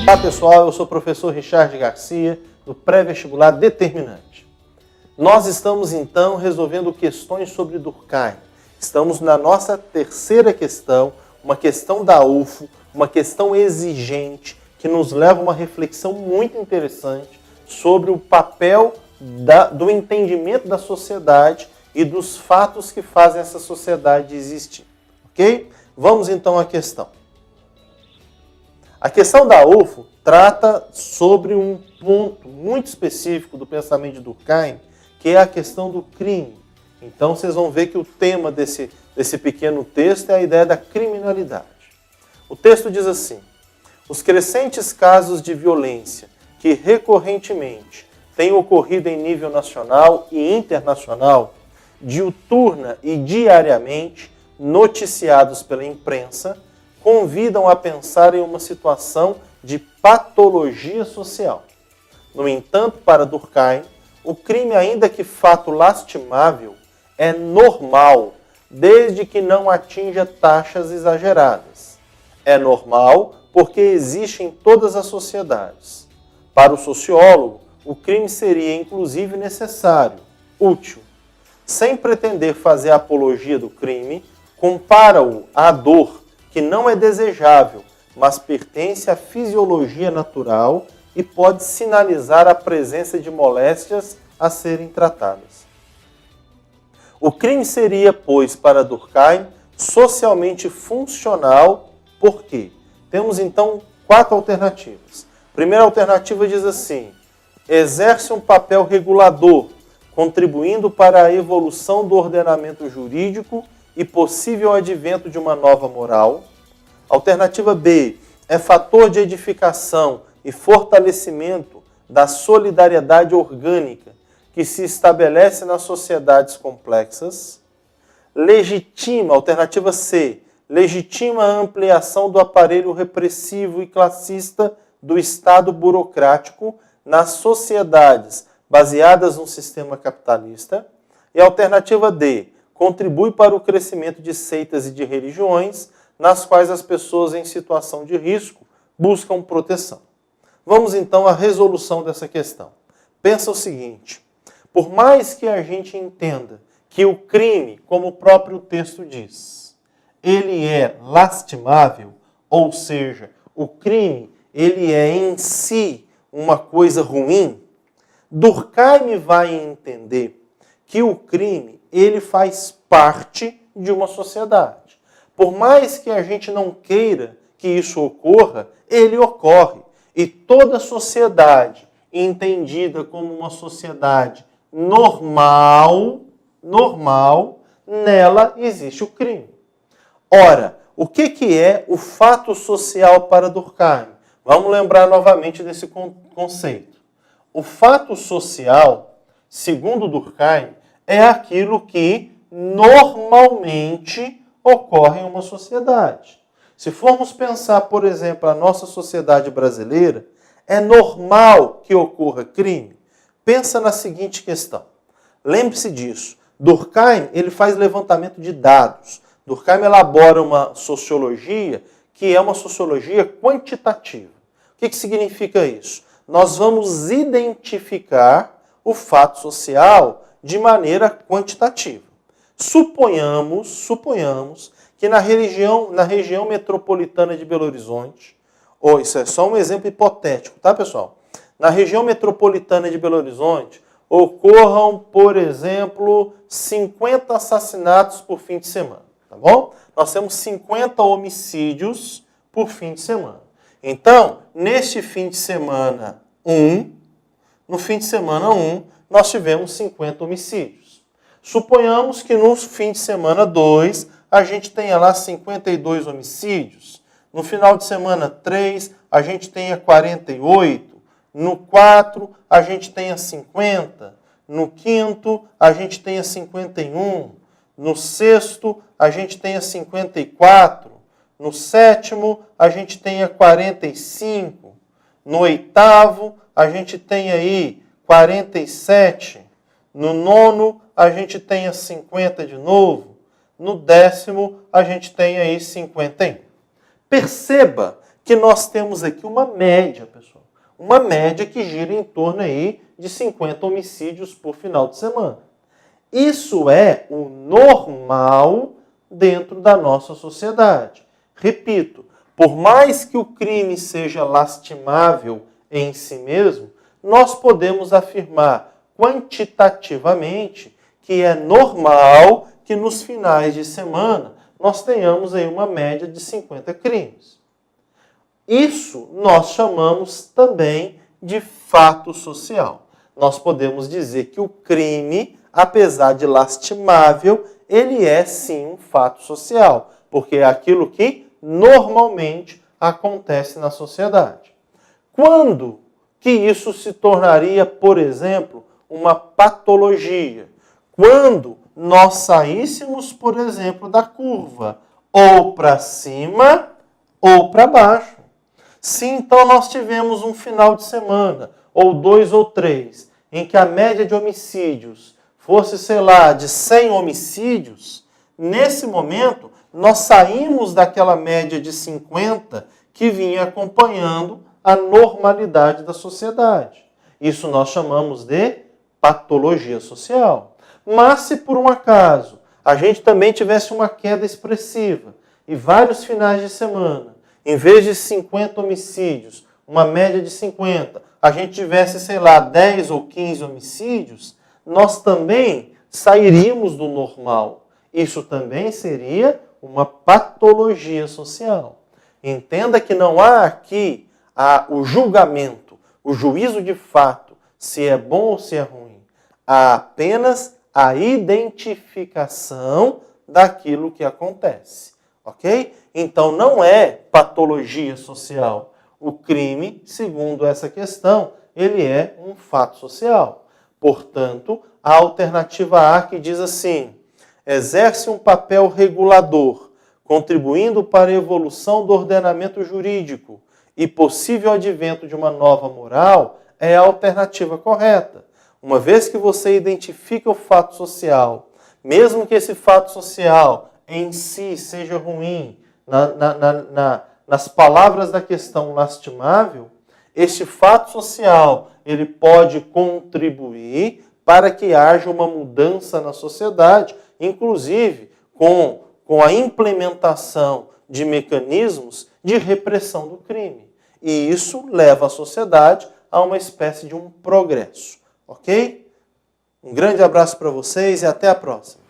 Olá pessoal, eu sou o professor Richard Garcia, do pré-vestibular determinante. Nós estamos então resolvendo questões sobre Durkheim. Estamos na nossa terceira questão, uma questão da UFO, uma questão exigente, que nos leva a uma reflexão muito interessante sobre o papel do entendimento da sociedade e dos fatos que fazem essa sociedade existir. Ok? Vamos então à questão. A questão da UFO trata sobre um ponto muito específico do pensamento de Durkheim, que é a questão do crime. Então vocês vão ver que o tema desse pequeno texto é a ideia da criminalidade. O texto diz assim: os crescentes casos de violência que recorrentemente têm ocorrido em nível nacional e internacional, diuturna e diariamente noticiados pela imprensa, convidam a pensar em uma situação de patologia social. No entanto, para Durkheim, o crime, ainda que fato lastimável, é normal, desde que não atinja taxas exageradas. É normal porque existe em todas as sociedades. Para o sociólogo, o crime seria inclusive necessário, útil. Sem pretender fazer apologia do crime, compara-o à dor, que não é desejável, mas pertence à fisiologia natural e pode sinalizar a presença de moléstias a serem tratadas. O crime seria, pois, para Durkheim, socialmente funcional, por quê? Temos então 4 alternativas. A primeira alternativa diz assim: exerce um papel regulador, contribuindo para a evolução do ordenamento jurídico e possível advento de uma nova moral. Alternativa B, é fator de edificação e fortalecimento da solidariedade orgânica que se estabelece nas sociedades complexas. Legitima, alternativa C, legitima a ampliação do aparelho repressivo e classista do Estado burocrático nas sociedades baseadas no sistema capitalista. E a alternativa D, contribui para o crescimento de seitas e de religiões, nas quais as pessoas em situação de risco buscam proteção. Vamos então à resolução dessa questão. Pensa o seguinte: por mais que a gente entenda que o crime, como o próprio texto diz, ele é lastimável, ou seja, o crime ele é em si uma coisa ruim, Durkheim vai entender que o crime ele faz parte de uma sociedade. Por mais que a gente não queira que isso ocorra, ele ocorre. E toda sociedade entendida como uma sociedade normal, nela existe o crime. Ora, o que é o fato social para Durkheim? Vamos lembrar novamente desse conceito. O fato social, segundo Durkheim, é aquilo que normalmente ocorre em uma sociedade. Se formos pensar, por exemplo, a nossa sociedade brasileira, é normal que ocorra crime? Pensa na seguinte questão. Lembre-se disso. Durkheim ele faz levantamento de dados. Durkheim elabora uma sociologia que é uma sociologia quantitativa. O que significa isso? Nós vamos identificar o fato social de maneira quantitativa. Suponhamos que na região metropolitana de Belo Horizonte, isso é só um exemplo hipotético, tá, pessoal? Na região metropolitana de Belo Horizonte, ocorram, por exemplo, 50 assassinatos por fim de semana, tá bom? Nós temos 50 homicídios por fim de semana. Então, neste fim de semana 1, nós tivemos 50 homicídios. Suponhamos que no fim de semana 2, a gente tenha lá 52 homicídios. No final de semana 3, a gente tenha 48. No 4, a gente tenha 50. No 5º, a gente tenha 51. No 6º, a gente tenha 54. No 7º, a gente tenha 45. No 8º, a gente tenha aí 47. No 9º, a gente tenha 50 de novo. No 10º, a gente tem aí 51. Perceba que nós temos aqui uma média, pessoal. Uma média que gira em torno aí de 50 homicídios por final de semana. Isso é o normal dentro da nossa sociedade. Repito, por mais que o crime seja lastimável em si mesmo, nós podemos afirmar quantitativamente que é normal que nos finais de semana nós tenhamos aí uma média de 50 crimes. Isso nós chamamos também de fato social. Nós podemos dizer que o crime, apesar de lastimável, ele é sim um fato social, porque é aquilo que normalmente acontece na sociedade. Quando que isso se tornaria, por exemplo, uma patologia? Quando nós saíssemos, por exemplo, da curva, ou para cima ou para baixo. Se então nós tivemos um final de semana, ou 2 ou 3, em que a média de homicídios fosse, sei lá, de 100 homicídios, nesse momento nós saímos daquela média de 50 que vinha acompanhando a normalidade da sociedade. Isso nós chamamos de patologia social. Mas se por um acaso a gente também tivesse uma queda expressiva e vários finais de semana, em vez de 50 homicídios, uma média de 50, a gente tivesse, sei lá, 10 ou 15 homicídios, nós também sairíamos do normal. Isso também seria uma patologia social. Entenda que não há aqui o julgamento, o juízo de fato, se é bom ou se é ruim. Há apenas a identificação daquilo que acontece. Ok? Então não é patologia social. O crime, segundo essa questão, ele é um fato social. Portanto, a alternativa A que diz assim: exerce um papel regulador, contribuindo para a evolução do ordenamento jurídico e possível advento de uma nova moral, é a alternativa correta. Uma vez que você identifica o fato social, mesmo que esse fato social em si seja ruim, nas palavras da questão lastimável, este fato social ele pode contribuir para que haja uma mudança na sociedade, inclusive com a implementação de mecanismos de repressão do crime. E isso leva a sociedade a uma espécie de um progresso. Ok? Um grande abraço para vocês e até a próxima.